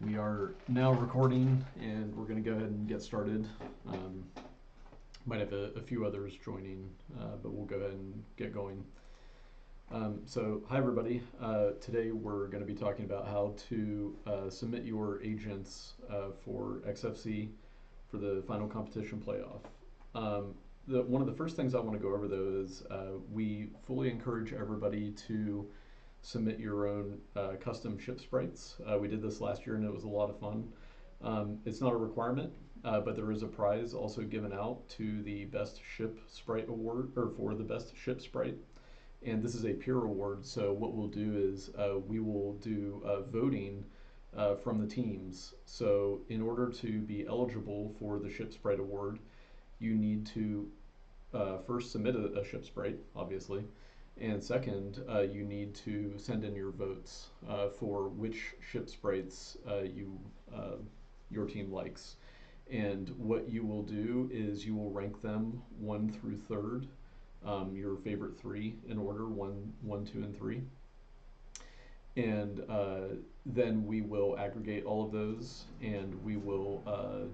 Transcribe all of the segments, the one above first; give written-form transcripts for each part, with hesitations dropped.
We are now recording, and we're going to go ahead and get started. Might have a few others joining, but we'll go ahead and get going. So, hi everybody. Today we're going to be talking about how to submit your agents for XFC for the final competition playoff. One of the first things I want to go over though is we fully encourage everybody to submit your own custom ship sprites. We did this last year and it was a lot of fun. It's not a requirement, but there is a prize also given out to the best ship sprite award, or for the best ship sprite. And this is a peer award, so what we'll do is we will do voting from the teams. So in order to be eligible for the ship sprite award, you need to first submit a ship sprite, obviously, and second, you need to send in your votes for which ship sprites your team likes. And what you will do is you will rank them 1 through 3rd, your favorite 3 in order, 1, 2, and 3. And then we will aggregate all of those, and we will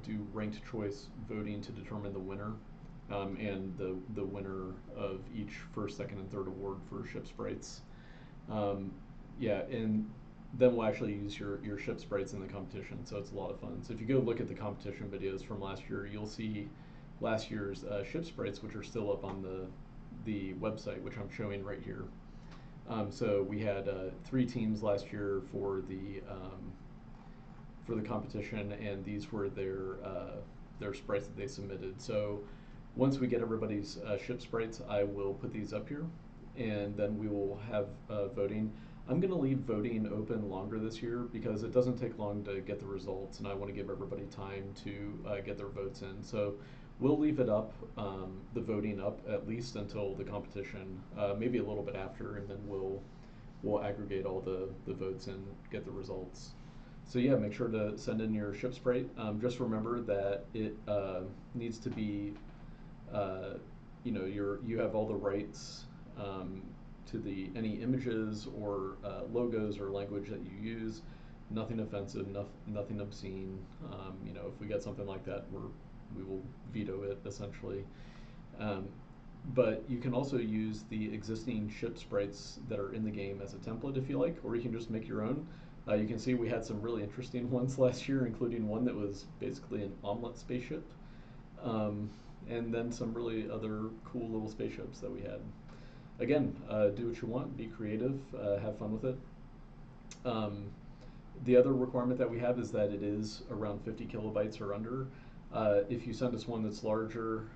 do ranked choice voting to determine the winner. And the winner of each first, second, and third award for ship sprites. Yeah, and then we'll actually use your ship sprites in the competition, so it's a lot of fun. So if you go look at the competition videos from last year, you'll see last year's ship sprites, which are still up on the website, which I'm showing right here. So we had 3 teams last year for the competition, and these were their sprites that they submitted. So once we get everybody's ship sprites, I will put these up here, and then we will have voting. I'm going to leave voting open longer this year because it doesn't take long to get the results, and I want to give everybody time to get their votes in. So we'll leave it up, the voting up, at least until the competition, maybe a little bit after, and then we'll aggregate all the votes and get the results. So yeah, make sure to send in your ship sprite. Just remember that it needs to be you have all the rights to any images or logos or language that you use. Nothing offensive, nothing obscene. If we get something like that, we will veto it essentially. But you can also use the existing ship sprites that are in the game as a template if you like, or you can just make your own. You can see we had some really interesting ones last year, including one that was basically an omelet spaceship. And then some really other cool little spaceships that we had. Again, do what you want, be creative, have fun with it. The other requirement that we have is that it is around 50 kilobytes or under. If you send us one that's larger,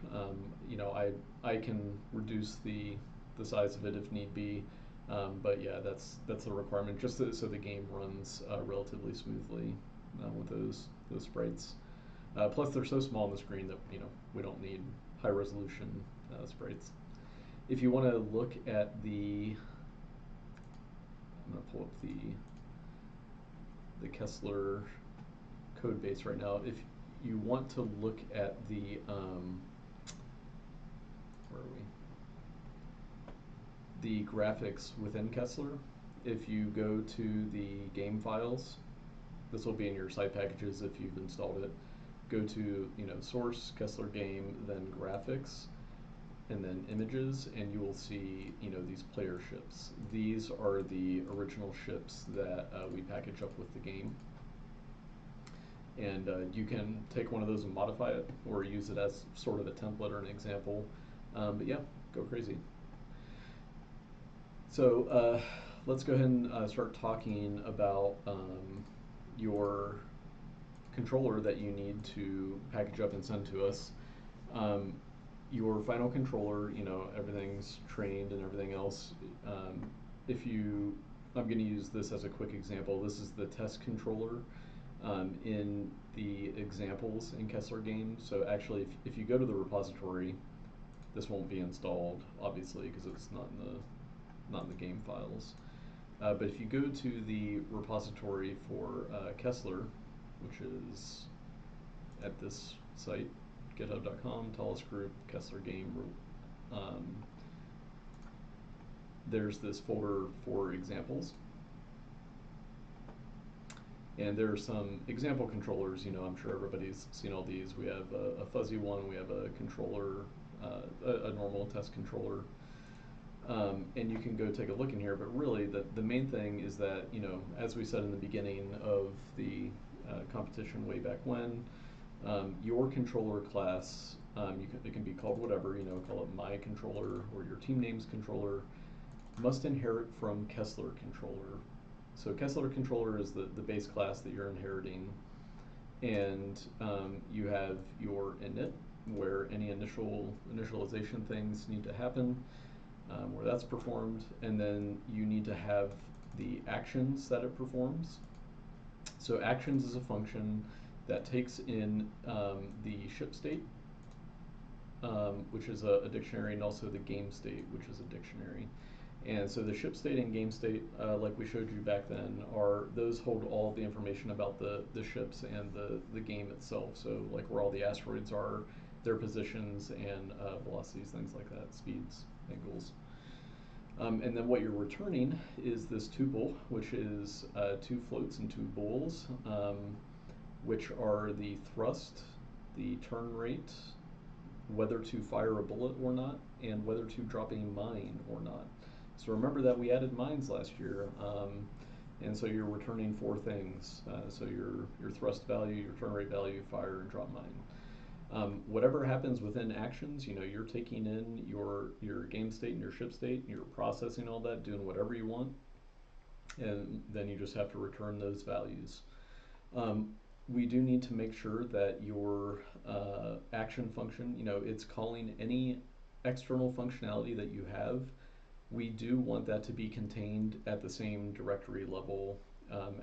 I can reduce the size of it if need be. But yeah, that's the requirement, just so the game runs relatively smoothly with those sprites. Plus, they're so small on the screen that we don't need high resolution sprites. If you want to look at I'm going to pull up the Kessler code base right now. If you want to look at the where are we? The graphics within Kessler, if you go to the game files, this will be in your site packages if you've installed it. Go to source, Kessler game, then graphics, and then images, and you will see these player ships. These are the original ships that we package up with the game. And you can take one of those and modify it, or use it as sort of a template or an example. But yeah, go crazy. So let's go ahead and start talking about your controller that you need to package up and send to us. Your final controller, everything's trained and everything else. I'm going to use this as a quick example. This is the test controller in the examples in Kessler game. So actually, if you go to the repository, this won't be installed, obviously, because it's not in the game files. But if you go to the repository for Kessler, which is at this site, github.com, Tallis Group, Kessler Game, there's this folder for examples. And there are some example controllers, I'm sure everybody's seen all these. We have a fuzzy one, we have a controller, a normal test controller. And you can go take a look in here, but really the main thing is that, as we said in the beginning of the competition way back when, your controller class, it can be called whatever, call it my controller or your team name's controller, must inherit from Kessler controller. So Kessler controller is the base class that you're inheriting, and you have your init, where any initialization things need to happen, where that's performed, and then you need to have the actions that it performs. So actions is a function that takes in the ship state, which is a dictionary, and also the game state, which is a dictionary. And so the ship state and game state, like we showed you back then, those hold all the information about the ships and the game itself. So like where all the asteroids are, their positions and velocities, things like that, speeds, angles. And then what you're returning is this tuple, which is 2 floats and 2 bools, which are the thrust, the turn rate, whether to fire a bullet or not, and whether to drop a mine or not. So remember that we added mines last year, and so you're returning 4 things. So your thrust value, your turn rate value, fire, and drop mine. Whatever happens within actions, you're taking in your game state and your ship state, and you're processing all that, doing whatever you want, and then you just have to return those values. We do need to make sure that your action function, it's calling any external functionality that you have. We do want that to be contained at the same directory level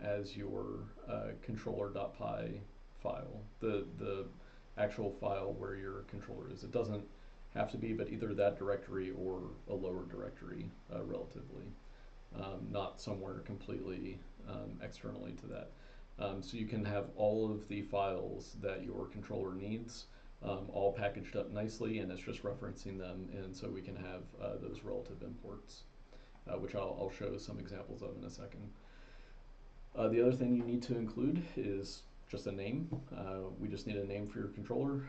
as your controller.py file, the actual file where your controller is. It doesn't have to be, but either that directory or a lower directory relatively, not somewhere completely externally to that. So you can have all of the files that your controller needs all packaged up nicely, and it's just referencing them, and so we can have those relative imports, which I'll show some examples of in a second. The other thing you need to include is just a name. We just need a name for your controller.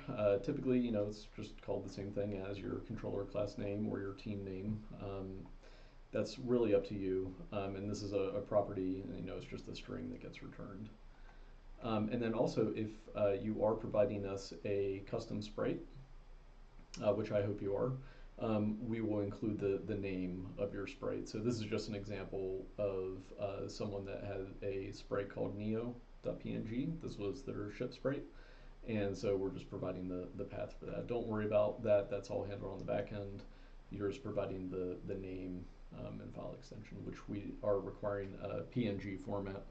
Typically, it's just called the same thing as your controller class name or your team name. That's really up to you, and this is a property, it's just a string that gets returned. And then also, if you are providing us a custom sprite, which I hope you are, we will include the name of your sprite. So this is just an example of someone that had a sprite called neo.png. This was their ship sprite, and so we're just providing the path for that. Don't worry about that, that's all handled on the back end. You're just providing the name and file extension, which we are requiring a PNG format.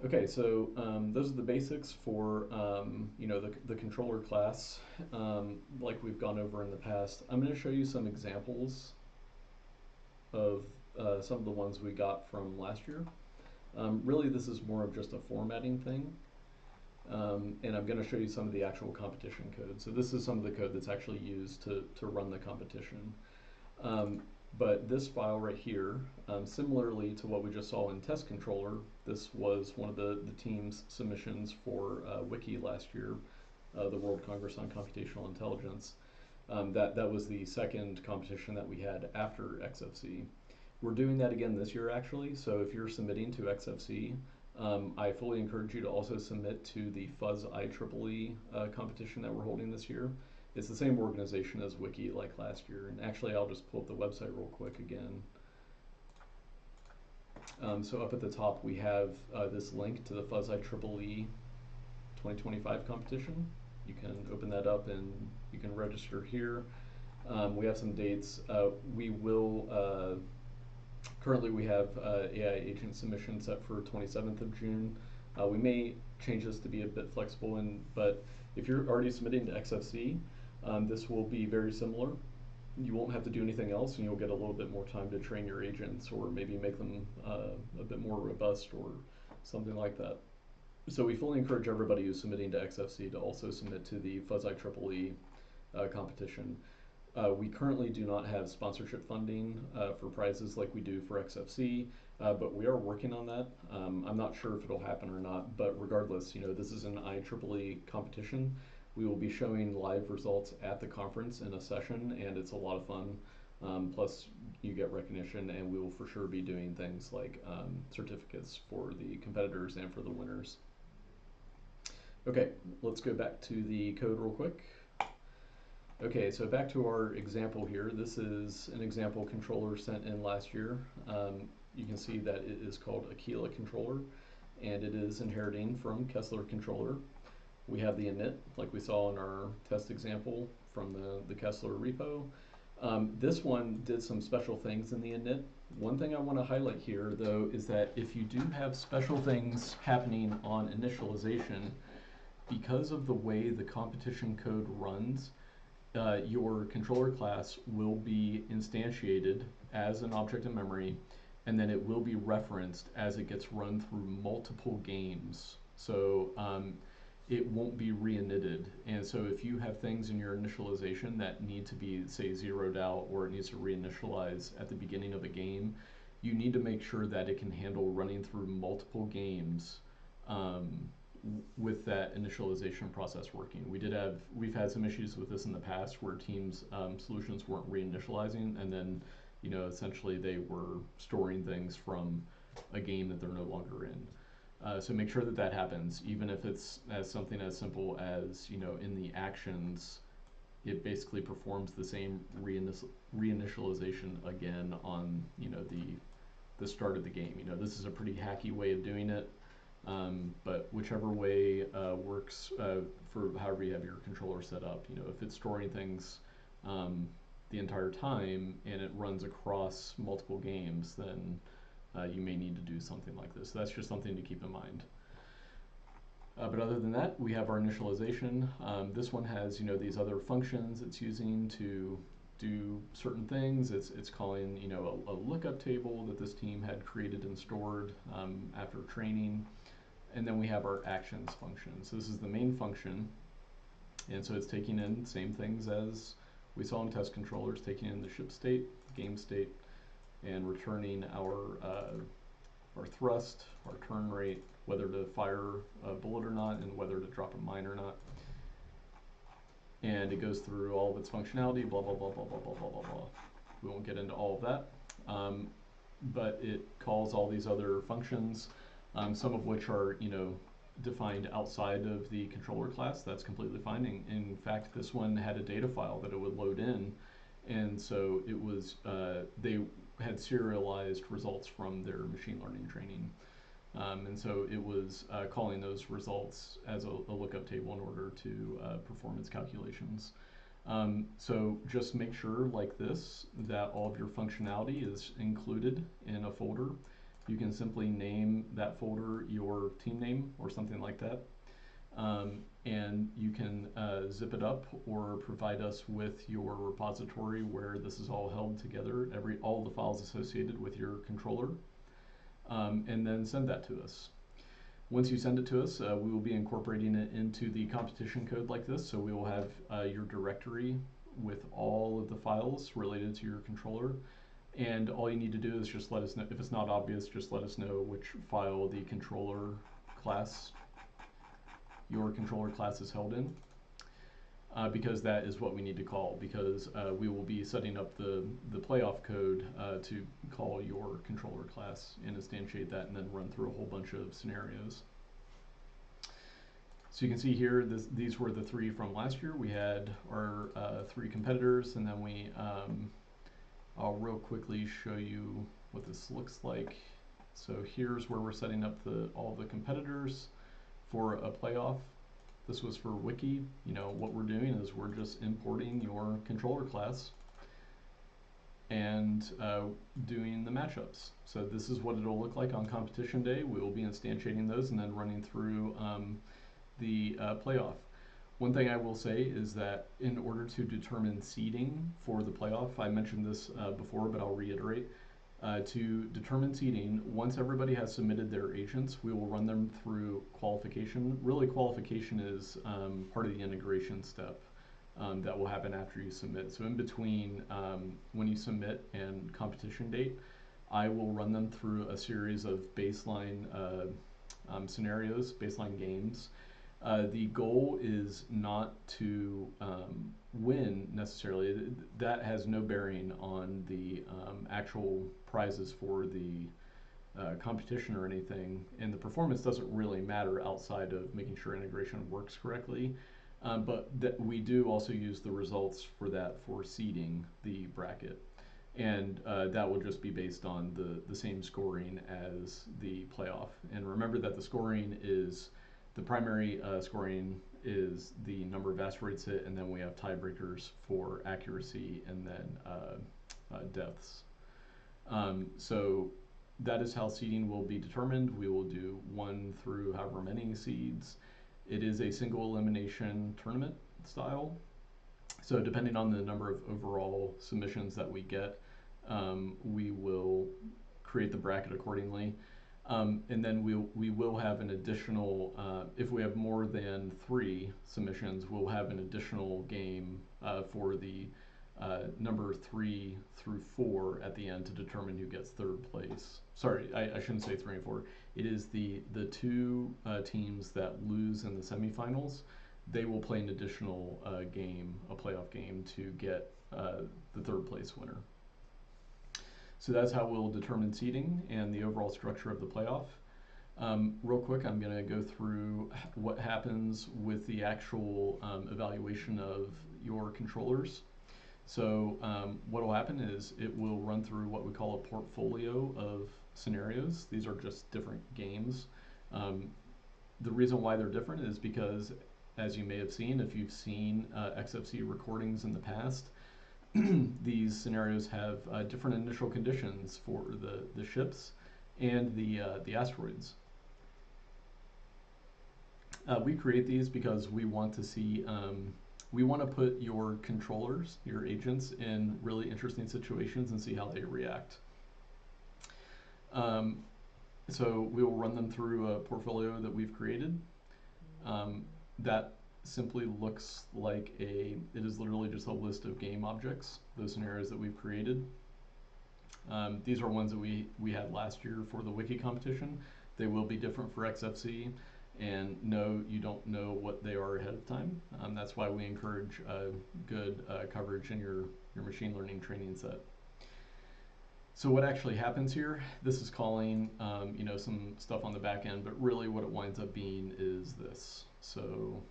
Okay, so those are the basics for the controller class, like we've gone over in the past. I'm going to show you some examples of some of the ones we got from last year. Really, this is more of just a formatting thing, and I'm going to show you some of the actual competition code. So this is some of the code that's actually used to run the competition. But this file right here, similarly to what we just saw in test controller, this was one of the team's submissions for Wiki last year, the World Congress on Computational Intelligence. That was the second competition that we had after XFC. We're doing that again this year, actually, so if you're submitting to XFC, I fully encourage you to also submit to the Fuzz IEEE competition that we're holding this year. It's the same organization as Wiki like last year, and actually I'll just pull up the website real quick again. So up at the top we have this link to the Fuzz IEEE 2025 competition. You can open that up and you can register here. We have some dates. We will, currently we have AI agent submission set for 27th of June. We may change this to be a bit flexible, but if you're already submitting to XFC, this will be very similar. You won't have to do anything else, and you'll get a little bit more time to train your agents or maybe make them a bit more robust or something like that. So we fully encourage everybody who's submitting to XFC to also submit to the Fuzz IEEE competition. We currently do not have sponsorship funding for prizes like we do for XFC, but we are working on that. I'm not sure if it'll happen or not, but regardless, this is an IEEE competition. We will be showing live results at the conference in a session, and it's a lot of fun. Plus, you get recognition, and we will for sure be doing things like certificates for the competitors and for the winners. Okay, let's go back to the code real quick. Okay, so back to our example here. This is an example controller sent in last year. You can see that it is called Aquila controller, and it is inheriting from Kessler controller. We have the init, like we saw in our test example from the Kessler repo. This one did some special things in the init. One thing I want to highlight here, though, is that if you do have special things happening on initialization, because of the way the competition code runs, your controller class will be instantiated as an object in memory, and then it will be referenced as it gets run through multiple games. So it won't be re-initted. And so if you have things in your initialization that need to be, say, zeroed out, or it needs to reinitialize at the beginning of a game, you need to make sure that it can handle running through multiple games with that initialization process working. We've had some issues with this in the past where teams' solutions weren't reinitializing, and then essentially they were storing things from a game that they're no longer in. So make sure that that happens, even if it's as something as simple as in the actions, it basically performs the same reinitialization again on the start of the game. This is a pretty hacky way of doing it. But whichever way works for however you have your controller set up. If it's storing things the entire time and it runs across multiple games, then you may need to do something like this. So that's just something to keep in mind. But other than that, we have our initialization. This one has these other functions it's using to do certain things. It's calling a lookup table that this team had created and stored after training. And then we have our actions function. So this is the main function, and so it's taking in same things as we saw in test controllers, taking in the ship state, game state, and returning our thrust, our turn rate, whether to fire a bullet or not, and whether to drop a mine or not. And it goes through all of its functionality, blah, blah, blah, blah, blah, blah, blah, blah, blah. We won't get into all of that, but it calls all these other functions, some of which are, defined outside of the controller class. That's completely fine. In fact, this one had a data file that it would load in, and so it was, they had serialized results from their machine learning training. And so it was calling those results as a lookup table in order to perform its calculations. So just make sure, like this, that all of your functionality is included in a folder. You can simply name that folder your team name or something like that. And you can zip it up or provide us with your repository where this is all held together, all the files associated with your controller, and then send that to us. Once you send it to us, we will be incorporating it into the competition code like this. So we will have your directory with all of the files related to your controller. And all you need to do is just let us know, if it's not obvious, just let us know which file the controller class, your controller class is held in, because that is what we need to call, because we will be setting up the playoff code to call your controller class and instantiate that and then run through a whole bunch of scenarios. So you can see here, these were the three from last year. We had our three competitors, and then I'll real quickly show you what this looks like. So here's where we're setting up all the competitors for a playoff. This was for Wiki. What we're doing is we're just importing your controller class and doing the matchups. So this is what it'll look like on competition day. We will be instantiating those and then running through the playoff. One thing I will say is that in order to determine seeding for the playoff, I mentioned this before, but I'll reiterate. To determine seeding, once everybody has submitted their agents, we will run them through qualification. Really, qualification is part of the integration step. that will happen after you submit. So in between when you submit and competition date, I will run them through a series of baseline scenarios, baseline games. The goal is not to win necessarily. That has no bearing on the actual prizes for the competition or anything, and the performance doesn't really matter outside of making sure integration works correctly. But we do also use the results for that for seeding the bracket. And that will just be based on the same scoring as the playoff. And remember that the scoring is, the primary scoring is the number of asteroids hit, and then we have tiebreakers for accuracy and then deaths. So that is how seeding will be determined. We will do 1 through however many seeds. It is a single elimination tournament style. So depending on the number of overall submissions that we get, we will create the bracket accordingly. And then we will have an additional, if we have more than 3 submissions, we'll have an additional game for the number 3 through 4 at the end to determine who gets 3rd place. Sorry, I shouldn't say 3 and 4. It is the 2 teams that lose in the semifinals. They will play an additional game, a playoff game, to get the 3rd place winner. So that's how we'll determine seeding and the overall structure of the playoff. Real quick, I'm going to go through what happens with the actual evaluation of your controllers. So what will happen is it will run through what we call a portfolio of scenarios. These are just different games. The reason why they're different is because, as you may have seen, if you've seen XFC recordings in the past, these scenarios have different initial conditions for the ships and the asteroids. We create these because we want to see, we want to put your controllers, your agents, in really interesting situations and see how they react. So we will run them through a portfolio that we've created. That simply looks like it is literally just a list of game objects, those scenarios that we've created. These are ones that we had last year for the wiki competition. They will be different for XFC, and no, you don't know what they are ahead of time. That's why we encourage good coverage in your machine learning training set. So what actually happens here, this is calling some stuff on the back end, but really what it winds up being is this. So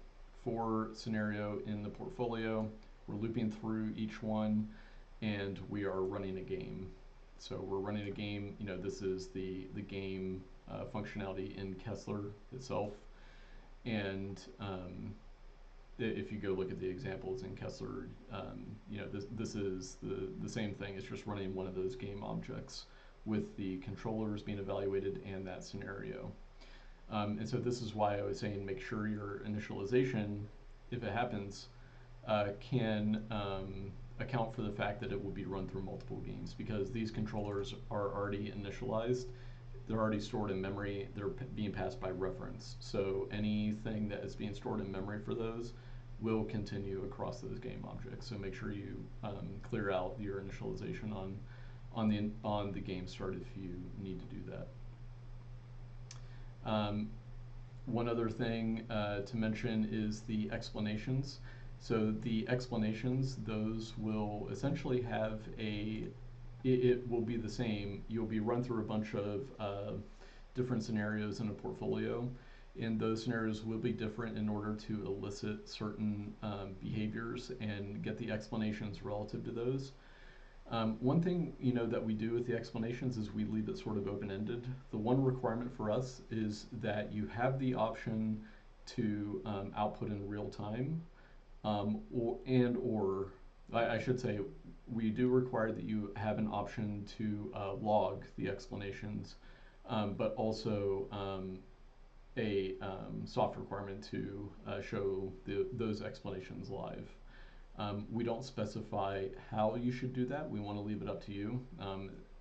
for scenario in the portfolio, we're looping through each one, and we are running a game. So we're running a game, this is the game functionality in Kessler itself. And if you go look at the examples in Kessler, this is the same thing. It's just running one of those game objects with the controllers being evaluated and that scenario. And so this is why I was saying make sure your initialization, if it happens, can account for the fact that it will be run through multiple games, because these controllers are already initialized. They're already stored in memory. They're being passed by reference. So anything that is being stored in memory for those will continue across those game objects. So make sure you clear out your initialization on the game start if you need to do that. One other thing to mention is the explanations. So the explanations, those will essentially have it will be the same. You'll be run through a bunch of different scenarios in a portfolio, and those scenarios will be different in order to elicit certain behaviors and get the explanations relative to those. One thing that we do with the explanations is we leave it sort of open-ended. The one requirement for us is that you have the option to output in real time, or I should say we do require that you have an option to log the explanations, but also a soft requirement to show those explanations live. We don't specify how you should do that. We want to leave it up to you,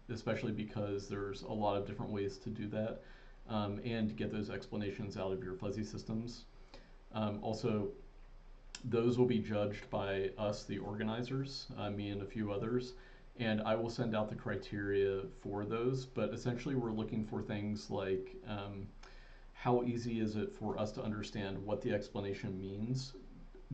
especially because there's a lot of different ways to do that and get those explanations out of your fuzzy systems. Also, Those will be judged by us, the organizers, me and a few others, and I will send out the criteria for those. But essentially, we're looking for things like how easy is it for us to understand what the explanation means?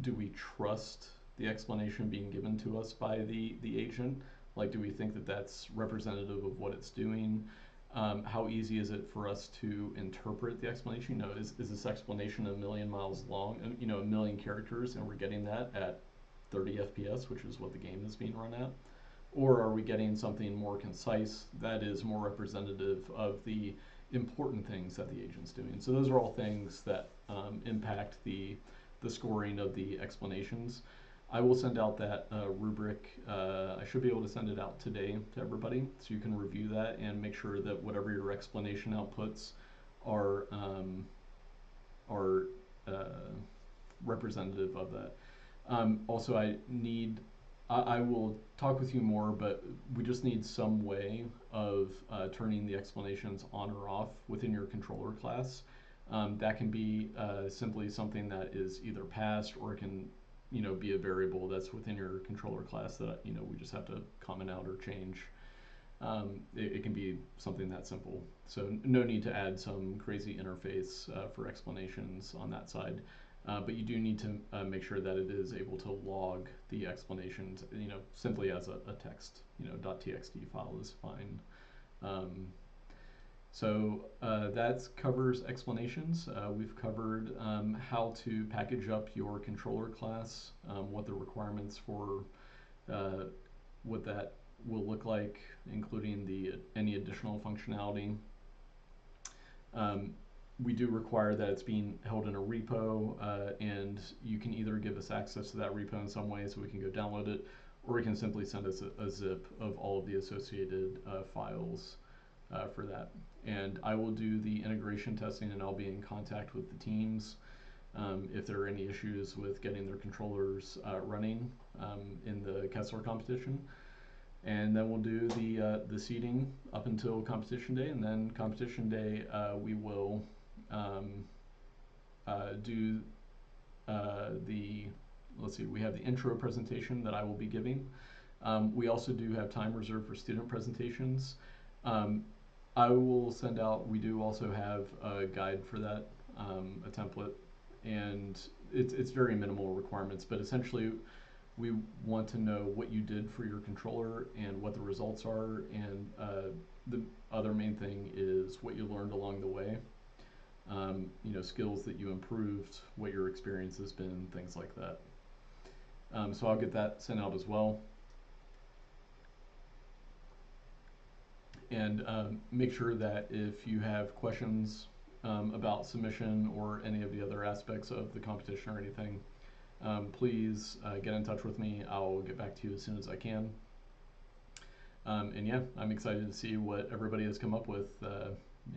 Do we trust the explanation being given to us by the agent? Like, do we think that that's representative of what it's doing? How easy is it for us to interpret the explanation? You know, is this explanation a million miles long, you know, a million characters, and we're getting that at 30 FPS, which is what the game is being run at? Or are we getting something more concise that is more representative of the important things that the agent's doing? So those are all things that impact the scoring of the explanations. I will send out that rubric. I should be able to send it out today to everybody, so you can review that and make sure that whatever your explanation outputs are representative of that. Also, I will talk with you more, but we just need some way of turning the explanations on or off within your controller class. That can be simply something that is either passed, or it can, you know, be a variable that's within your controller class that, you know, we just have to comment out or change. It can be something that simple. So no need to add some crazy interface for explanations on that side. But you do need to make sure that it is able to log the explanations, you know, simply as a text, you know, .txt file is fine. So that covers explanations. We've covered how to package up your controller class, what the requirements for what that will look like, including any additional functionality. We do require that it's being held in a repo, and you can either give us access to that repo in some way so we can go download it, or you can simply send us a zip of all of the associated files for that. And I will do the integration testing, and I'll be in contact with the teams if there are any issues with getting their controllers running in the Kessler competition. And then we'll do the seeding up until competition day, and then competition day we will do let's see, we have the intro presentation that I will be giving. We also do have time reserved for student presentations. I will send out, we do also have a guide for that, a template, and it's very minimal requirements, but essentially we want to know what you did for your controller and what the results are, and the other main thing is what you learned along the way. You know, skills that you improved, what your experience has been, things like that. So I'll get that sent out as well. And make sure that if you have questions about submission or any of the other aspects of the competition or anything, please get in touch with me. I'll get back to you as soon as I can. And yeah, I'm excited to see what everybody has come up with.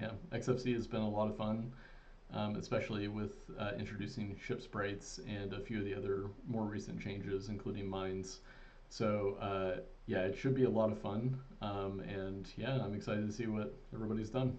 Yeah, XFC has been a lot of fun, especially with introducing ship sprites and a few of the other more recent changes, including mines. So yeah, it should be a lot of fun. And yeah, I'm excited to see what everybody's done.